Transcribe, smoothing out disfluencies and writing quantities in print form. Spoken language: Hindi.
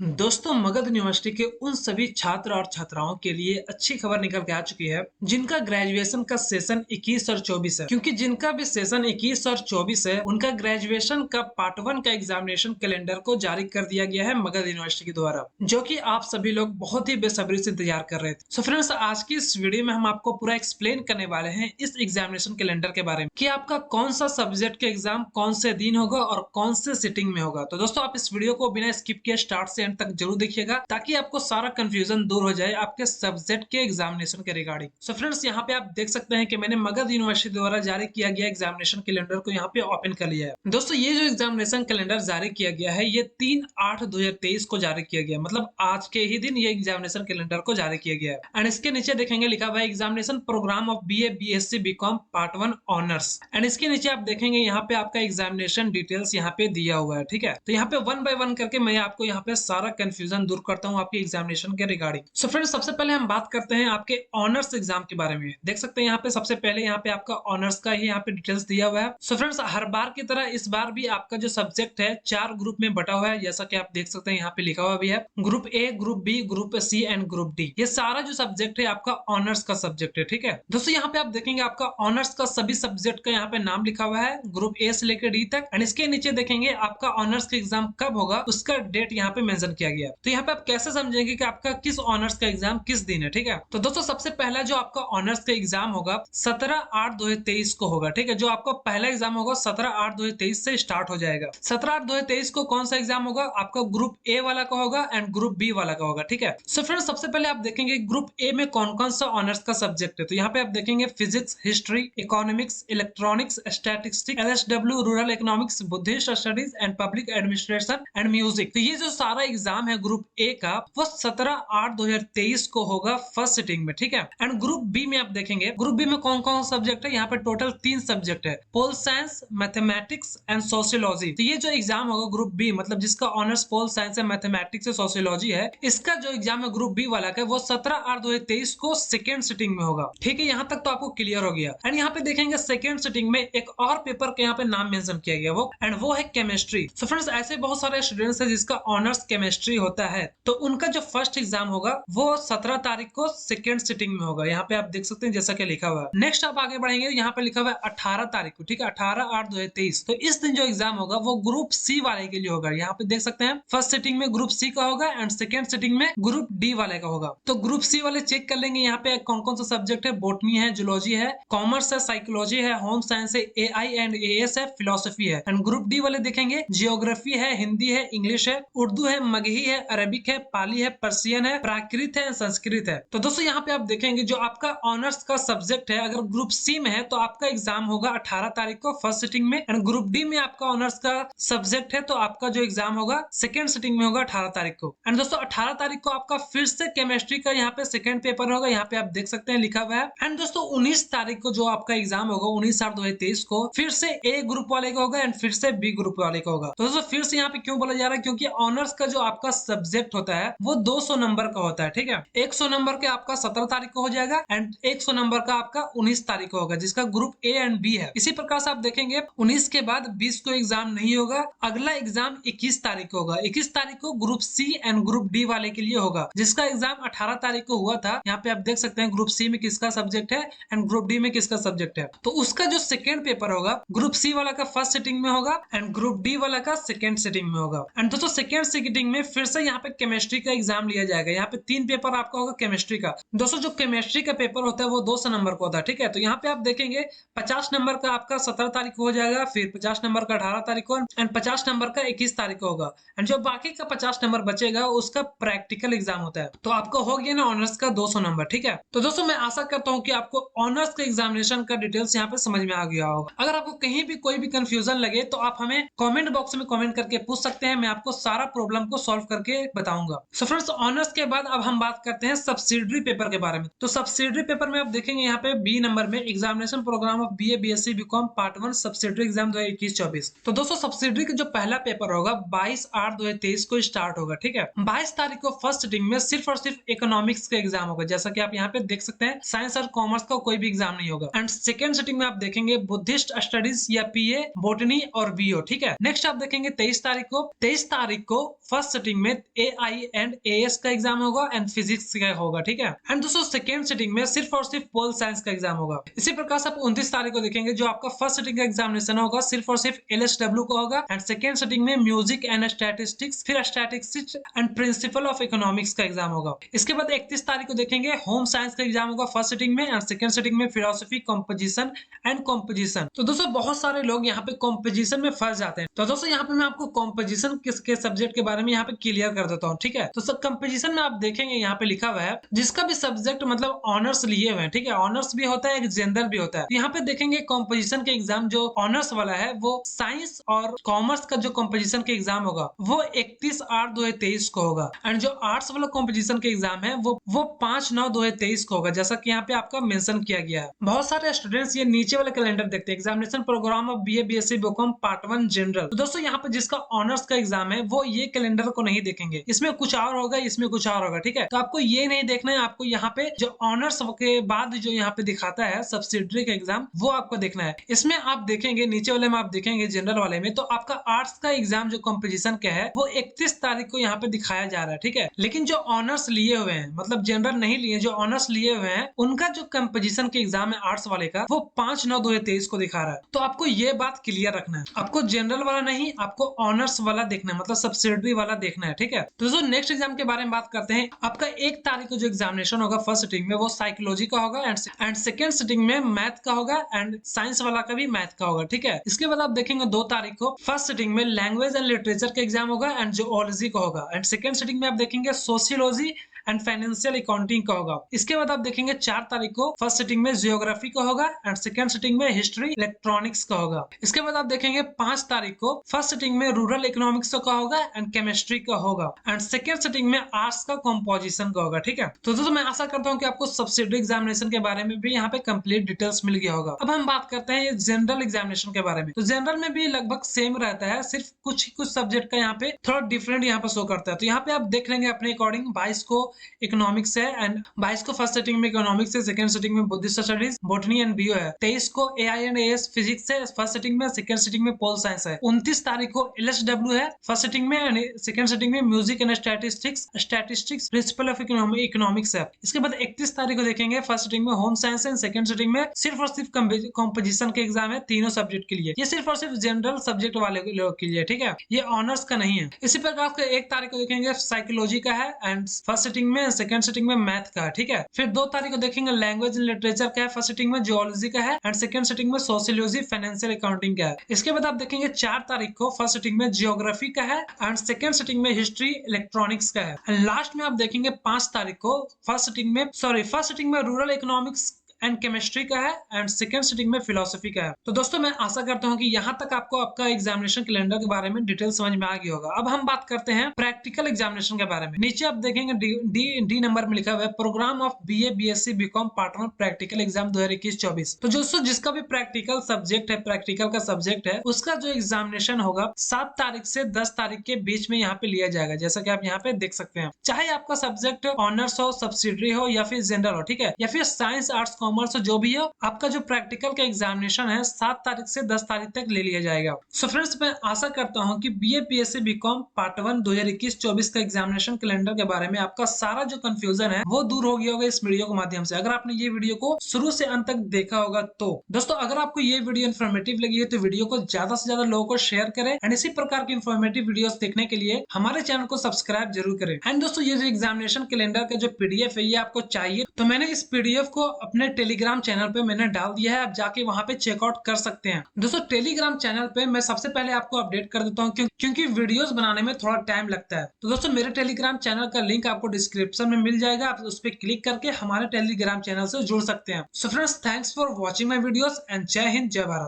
दोस्तों मगध यूनिवर्सिटी के उन सभी छात्र और छात्राओं के लिए अच्छी खबर निकल के आ चुकी है जिनका ग्रेजुएशन का सेशन 21 और 24 है। क्योंकि जिनका भी सेशन 21 और 24 है उनका ग्रेजुएशन का पार्ट 1 का एग्जामिनेशन कैलेंडर को जारी कर दिया गया है मगध यूनिवर्सिटी के द्वारा, जो कि आप सभी लोग बहुत ही बेसब्री से इंतजार कर रहे थे। सो फ्रेंड्स, आज की इस वीडियो में हम आपको पूरा एक्सप्लेन करने वाले हैं इस एग्जामिनेशन कैलेंडर के बारे में कि आपका कौन सा सब्जेक्ट के एग्जाम कौन से दिन होगा और कौन से सिटिंग में होगा। तो दोस्तों, आप इस वीडियो को बिना स्किप किए स्टार्ट से एंड तक जरूर देखिएगा ताकि आपको सारा कंफ्यूजन दूर हो जाए आपके सब्जेक्ट के एग्जामिनेशन के रिगार्डिंग। सो फ्रेंड्स, यहाँ पे आप देख सकते हैं कि मैंने मगध यूनिवर्सिटी द्वारा जारी किया गया एग्जामिनेशन कैलेंडर को यहाँ पे ओपन कर लिया है। दोस्तों, ये जो एग्जामिनेशन कैलेंडर जारी किया गया है ये 3/8/2023 को जारी किया गया, मतलब आज के ही दिन ये एग्जामिनेशन कैलेंडर को जारी किया गया है। एंड इसके नीचे देखेंगे लिखा हुआ है examination programme of BA BSc BCom part 1 honours. And इसके नीचे आप देखेंगे यहाँ पे आपका एग्जामिनेशन डिटेल्स यहाँ पे दिया हुआ है। ठीक है, तो यहाँ पे 1 बाय 1 करके मैं आपको यहाँ पे सारा कंफ्यूजन दूर करता हूँ आपके एग्जामिनेशन के रिगार्डिंग। सो फ्रेंड्स, सबसे पहले हम बात करते हैं आपके ऑनर्स एग्जाम के बारे में। देख सकते हैं यहाँ पे सबसे पहले यहाँ पे आपका ऑनर्स का ही यहाँ पे डिटेल्स दिया हुआ है। सो फ्रेंड्स, हर बार की तरह इस बार भी आपका जो सब्जेक्ट है 4 ग्रुप में बटा हुआ है, जैसा कि आप देख सकते हैं यहाँ पे लिखा हुआ भी है group A, group B, group C and group D. ये सारा जो सब्जेक्ट है आपका ऑनर्स का सब्जेक्ट है। ठीक है दोस्तों, यहाँ पे आप देखेंगे आपका ऑनर्स का सभी सब्जेक्ट का यहाँ पे नाम लिखा हुआ है ग्रुप ए से लेकर डी तक। एंड इसके नीचे देखेंगे आपका ऑनर्स का एग्जाम कब होगा उसका डेट यहाँ पे मेंशन किया गया है। तो यहाँ पे आप कैसे समझेंगे कि आपका किस ऑनर्स का एग्जाम किस दिन है। ठीक है, तो दोस्तों सबसे पहला जो आपका ऑनर्स का एग्जाम होगा 17/8/2023 को होगा। ठीक है, जो आपका पहला एग्जाम होगा 17/8/2023 से स्टार्ट हो जाएगा। 17/8/2023 को कौन सा एग्जाम होगा? आपका ग्रुप ए वाला का होगा एंड ग्रुप बी वाला का होगा। ठीक है, सो फ्रेंड्स, सबसे पहले आप देखेंगे ग्रुप ए में कौन कौन सा ऑनर्स का सब्जेक्ट है। तो यहाँ पे आप देखेंगे physics, history, economics, electronics, statistics, LSW, rural economics, Buddhist studies and public administration and music. तो ये जो सारा एग्जाम है ग्रुप ए का वो 17/8/2023 को होगा फर्स्ट सिटिंग में। ठीक है, एंड ग्रुप बी में आप देखेंगे ग्रुप बी में कौन कौन सब्जेक्ट है। यहाँ पे टोटल 3 सब्जेक्ट है, pol science, mathematics and sociology. तो ये जो एग्जाम होगा ग्रुप बी, मतलब जिसका ऑनर्स पोल साइंस है, मैथमेटिक्स, सोशियोलॉजी है, इसका जो एग्जाम है ग्रुप बी वाला का वो 17/8/2023 को सेकेंड सिटिंग में होगा। ठीक है, यहाँ तक तो आपको क्लियर हो गया। एंड यहाँ पे देखेंगे सेकेंड सिटिंग में एक और पेपर के यहाँ पे नाम मेंशन किया गया वो है केमिस्ट्री। सो फ्रेंड्स, ऐसे बहुत सारे स्टूडेंट्स है जिसका ऑनर्स केमिस्ट्री होता है, तो उनका जो फर्स्ट एग्जाम होगा वो 17 तारीख को सेकेंड सिटिंग में होगा। यहाँ पे आप देख सकते हैं जैसा कि लिखा हुआ है। नेक्स्ट आप आगे बढ़ेंगे, यहाँ पे लिखा हुआ है 18 तारीख को। ठीक है, 18/8/2023। तो इस दिन जो एग्जाम होगा वो ग्रुप सी वाले के लिए होगा। यहाँ पे देख सकते हैं फर्स्ट सिटिंग में ग्रुप सी का होगा एंड सेकेंड सिटिंग में ग्रुप डी वाले का होगा। तो ग्रुप सी वाले चेक कर लेंगे यहाँ पे कौन कौन सा सब्जेक्ट है। बोटनी है, जूलॉजी है, कॉमर्स है, साइकोलॉजी है, होम साइंस है, एआई एंड एएस है, फिलोसफी है। एंड ग्रुप डी वाले देखेंगे जियोग्राफी है, हिंदी है, इंग्लिश है, उर्दू है, मगही है, अरबिक है, पाली है, पर्सियन है, प्राकृत है, संस्कृत है। तो दोस्तों यहाँ पे आप देखेंगे जो आपका ऑनर्स का सब्जेक्ट है अगर ग्रुप सी में है तो आपका एग्जाम होगा 18 तारीख को फर्स्ट सिटिंग में। एंड ग्रुप डी में आपका ऑनर्स का सब्जेक्ट है तो आपका जो एग्जाम होगा सेकेंड सिटिंग में होगा 18 तारीख को। एंड दोस्तों 18 तारीख को आपका फिर से केमिस्ट्री का यहाँ पे सेकेंड पेपर होगा, यहाँ पे आप देख सकते हैं लिखा हुआ है। एंड दोस्तों 19 तारीख को जो आपका एग्जाम होगा 19/8/2023 को फिर से ए ग्रुप वाले का होगा एंड फिर से बी ग्रुप वाले का होगा। तो दोस्तों फिर से यहाँ पे क्यों बोला जा रहा है, क्योंकि ऑनर्स का जो आपका सब्जेक्ट होता है वो 200 नंबर का होता है। ठीक है, 100 नंबर के आपका 17 तारीख को हो जाएगा एंड 100 नंबर का आपका 19 तारीख को होगा, जिसका ग्रुप ए एंड बी है। इसी प्रकार से आप देखेंगे 19 के बाद 20 को एग्जाम नहीं होगा, अगला एग्जाम 21 तारीख को होगा। 21 तारीख को group C and group D वाले के लिए होगा, जिसका एग्जाम 18 तारीख को हुआ था। यहाँ पे आप देख सकते हैं ग्रुप सी में किसका सब्जेक्ट है एंड ग्रुप डी में किसका सब्जेक्ट है। तो उसका जो सेकेंड पेपर होगा ग्रुप सी वाला का फर्स्ट सिटिंग में होगा एंड ग्रुप डी वाला का सेकेंड सिटिंग में होगा। एंड दोस्तों सेकेंड सिटिंग में फिर से यहाँ पे केमिस्ट्री का एग्जाम लिया जाएगा। यहाँ पे 3 पेपर आपका होगा केमिस्ट्री का। दोस्तों जो केमिस्ट्री का पेपर होता है वो 200 नंबर का होता है। ठीक है, तो यहाँ पे आप देखेंगे 50 नंबर का आपका 17 तारीख को हो जाएगा, फिर 50 नंबर का 18 तारीख को एंड 50 नंबर का 21 तारीख को होगा। एंड जो बाकी का 50 नंबर बचेगा उसका प्रैक्टिकल एग्जाम होता है। तो आपको हो गया ना ऑनर्स का 200 नंबर। ठीक है, तो दोस्तों मैं आशा करता हूँ कि आपको ऑनर्स का एग्जामिनेशन का डिटेल्स यहाँ पे समझ में आ गया होगा। अगर आपको कहीं भी कोई भी कंफ्यूजन लगे तो आप हमें कमेंट बॉक्स में कमेंट करके पूछ सकते हैं, मैं आपको सारा प्रॉब्लम को सॉल्व करके बताऊंगा। सो फ्रेंड्स, ऑनर्स के बाद अब हम बात करते हैं सब्सिडरी पेपर के बारे में। तो सब्सिडरी पेपर में आप देखेंगे यहाँ पे बी नंबर में examination programme of BA BSc BCom part 1 subsidiary exam 2021-24। तो दोस्तों सब्सिडरी का जो पहला पेपर होगा 22/8/2023 को स्टार्ट होगा। ठीक है, 22 तारीख को फर्स्ट सिटिंग में सिर्फ और सिर्फ इकोनॉमिक्स का एग्जाम होगा, जैसा कि आप यहाँ पे देख सकते हैं। साइंस और कॉमर्स का कोई भी एग्जाम नहीं होगा। एंड सेकेंड सिटिंग में आप देखेंगे बुद्धिस्ट स्टडीज या पीए, बोटनी और बीओ। ठीक है, नेक्स्ट आप देखेंगे 23 तारीख को फर्स्ट फर्स्ट सिटिंग में AI एंड AS का एग्जाम होगा एंड फिजिक्स का होगा, ठीक है। एंड दोस्तों सेकेंड सिटिंग में सिर्फ और सिर्फ पोल साइंस का एग्जाम होगा। इसी प्रकार से आप 29 तारीख को देखेंगे जो आपका फर्स्ट सिटिंग का एग्जामिनेशन होगा सिर्फ और सिर्फ LSW का होगा एंड सेकेंड सिटिंग में म्यूजिक एंड स्टैटिस्टिक्स, फिर statistics and principle of economics का एग्जाम होगा। इसके बाद 31 तारीख को देखेंगे होम साइंस का एग्जाम होगा फर्स्ट सिटिंग में एंड सेकेंड सिटिंग में फिलोसफी, कंपोजिशन एंड कॉम्पोजिशन। तो दोस्तों बहुत सारे लोग यहाँ पे कॉम्पोजिशन में फंस जाते हैं। तो दोस्तों यहाँ पे मैं आपको कॉम्पोजिशन किसके सब्जेक्ट के बारे में यहाँ पे क्लियर कर देता हूँ, ठीक है। तो सर कंपोजिशन में आप देखेंगे यहाँ पे लिखा हुआ है जिसका भी सब्जेक्ट मतलब ऑनर्स लिए हुए हैं, ठीक है। ऑनर्स भी होता है, एक जनरल भी होता है। यहाँ पे देखेंगे कॉम्पोजिशन के एग्जाम जो ऑनर्स वाला है वो साइंस और कॉमर्स का जो कॉम्पोजिशन के एग्जाम होगा वो 31/8/2023 को होगा एंड जो आर्ट्स वाला कॉम्पोजिशन के एग्जाम है वो 5/9/2023 को होगा, जैसा कि यहाँ पे आपका मेंशन किया गया है। बहुत सारे स्टूडेंट्स ये नीचे वाले कैलेंडर देखते हैं, examination programme of BA BSc BCom part 1 general. तो दोस्तों यहाँ पे जिसका ऑनर्स का एग्जाम है वो ये कैलेंडर को नहीं देखेंगे, इसमें कुछ और होगा, इसमें कुछ और होगा, ठीक है। तो आपको ये नहीं देखना है, आपको यहाँ पे जो ऑनर्स के बाद जो यहाँ पे दिखाता है सब्सिडरी का एग्जाम वो आपको देखना है। इसमें आप देखेंगे नीचे वाले में आप देखेंगे जनरल वाले में तो आपका आर्ट्स का एग्जाम जो कंपोजिशन का है वो 31 तारीख को यहाँ पे दिखाया जा रहा है, ठीक है। लेकिन जो ऑनर्स लिए हुए हैं मतलब जनरल नहीं लिए, जो ऑनर्स लिए हुए हैं उनका जो कंपोजिशन के एग्जाम है आर्ट्स वाले का वो 5/9/2023 को दिखा रहा है। तो आपको ये बात क्लियर रखना है, आपको जनरल वाला नहीं, आपको ऑनर्स वाला देखना है, मतलब सब्सिडरी वाला देखना है, ठीक है। तो जो नेक्स्ट एग्जाम के बारे में बात करते हैं, आपका 1 तारीख को जो एग्जामिनेशन होगा फर्स्ट सिटिंग में वो साइकोलॉजी का होगा एंड सेकेंड सिटिंग में मैथ का होगा एंड साइंस वाला का भी मैथ का होगा, ठीक है। इसके बाद आप देखेंगे 2 तारीख को फर्स्ट सिटिंग में लैंग्वेज एंड लिटरेचर का एग्जाम होगा एंड जियोलॉजी का होगा एंड सेकेंड सिटिंग में आप देखेंगे सोशियोलॉजी एंड फाइनेंशियल अकाउंटिंग का होगा। इसके बाद आप देखेंगे 4 तारीख को फर्स्ट सिटिंग में जियोग्राफी का होगा एंड सेकेंड सिटिंग में हिस्ट्री इलेक्ट्रॉनिक्स का होगा। इसके बाद आप देखेंगे 5 तारीख को फर्स्ट सिटिंग में रूरल इकोनॉमिक्स का होगा एंड केमिस्ट्री का होगा एंड सेकेंड सिटिंग में आर्ट्स का कंपोजिशन का होगा, ठीक है। तो दोस्तों मैं आशा करता हूँ कि आपको सब्सिडरी एग्जामिनेशन के बारे में भी यहाँ पे कंप्लीट डिटेल्स मिल गया होगा। अब हम बात करते हैं जनरल एग्जामिनेशन के बारे में। तो जनरल में भी लगभग सेम रहता है, सिर्फ कुछ सब्जेक्ट का यहाँ पे थोड़ा डिफरेंट यहाँ पे शो करता है। तो यहाँ पे आप देख लेंगे अपने अकॉर्डिंग 22 को इकोनॉमिक्स है एंड 22 को फर्स्ट सिटिंग में इकोनॉमिक्स है, सेकंड सिटिंग में बुद्धिस्ट स्टडीज, बॉटनी एंड बियो है। 23 को AI एंड AS फिजिक्स है फर्स्ट सिटिंग में, सेकंड सिटिंग में पोल साइंस है। 29 तारीख को LSW है फर्स्ट सिटिंग में एंड सेकंड सिटिंग में music and statistics principle of economics है। इसके बाद 31 तारीख को देखेंगे फर्स्ट सिटिंग में home science and second sitting में सिर्फ और सिर्फ कंपोजिशन के एग्जाम है तीनों सब्जेक्ट के लिए। ये सिर्फ और सिर्फ जनरल सब्जेक्ट वाले लोग के लिए, ठीक है, ये ऑनर्स का नहीं है। इसी प्रकार से 1 तारीख को देखेंगे साइकोलॉजी का है एंड फर्स्ट सिटिंग में, सेकंड सिटिंग में मैथ का है, ठीक है। फिर 2 तारीख को देखेंगे लैंग्वेज एंड लिटरेचर का है, फर्स्ट सिटिंग में जियोलॉजी का है एंड सेकंड सिटिंग में सोशियोलॉजी फाइनेंशियल अकाउंटिंग का है। इसके बाद आप देखेंगे 4 तारीख को फर्स्ट सिटिंग में जियोग्राफी का है एंड सेकंड सिटिंग में हिस्ट्री इलेक्ट्रॉनिक्स का है एंड लास्ट में आप देखेंगे 5 तारीख को फर्स्ट सिटिंग में रूरल इकोनॉमिक्स एंड केमिस्ट्री का है एंड सेकंड सिटिंग में फिलोसफी का है। तो दोस्तों मैं आशा करता हूं कि यहां तक आपको आपका एग्जामिनेशन कैलेंडर के बारे में डिटेल समझ में आ गया होगा। अब हम बात करते हैं प्रैक्टिकल एग्जामिनेशन के बारे में। नीचे आप देखेंगे डी नंबर में लिखा हुआ है programme of BA BSc BCom part 1 practical exam 2021-24। तो दोस्तों जिसका भी प्रैक्टिकल सब्जेक्ट है, प्रैक्टिकल का सब्जेक्ट है, उसका जो एग्जामिनेशन होगा 7 तारीख से 10 तारीख के बीच में यहाँ पे लिया जाएगा, जैसा कि आप यहाँ पे देख सकते हैं। चाहे आपका सब्जेक्ट ऑनर्स हो, सब्सिडरी हो या फिर जनरल हो, ठीक है, या फिर साइंस आर्ट्स कॉमर्स जो भी हो, आपका जो प्रैक्टिकल का एग्जामिनेशन है 7 तारीख से 10 तारीख तक ले लिया जाएगा। सो फ्रेंड्स मैं आशा करता हूं कि BA BSc BCom पार्ट 1 2021-24 का एग्जामिनेशन कैलेंडर के बारे में आपका सारा जो कंफ्यूजन है वो दूर हो गया होगा इस वीडियो के माध्यम से। अगर आपने ये वीडियो को शुरू से अंत तक देखा होगा तो दोस्तों अगर आपको ये वीडियो इन्फॉर्मेटिव लगी है तो वीडियो को ज्यादा से ज्यादा लोगों को शेयर करें एंड इसी प्रकार की इन्फॉर्मेटिव वीडियोस देखने के लिए हमारे चैनल को सब्सक्राइब जरूर करें। एंड दोस्तों ये जो एग्जामिनेशन कैलेंडर का जो PDF है ये आपको चाहिए तो मैंने इस PDF को अपने टेलीग्राम चैनल पे मैंने डाल दिया है, आप जाके वहां पे चेकआउट कर सकते हैं। दोस्तों टेलीग्राम चैनल पे मैं सबसे पहले आपको अपडेट कर देता हूँ क्योंकि वीडियोस बनाने में थोड़ा टाइम लगता है। तो दोस्तों मेरे टेलीग्राम चैनल का लिंक आपको डिस्क्रिप्शन में मिल जाएगा, आप उस पर क्लिक करके हमारे टेलीग्राम चैनल से जुड़ सकते हैं। So friends thanks for watching my videos and जय हिंद जय भारत।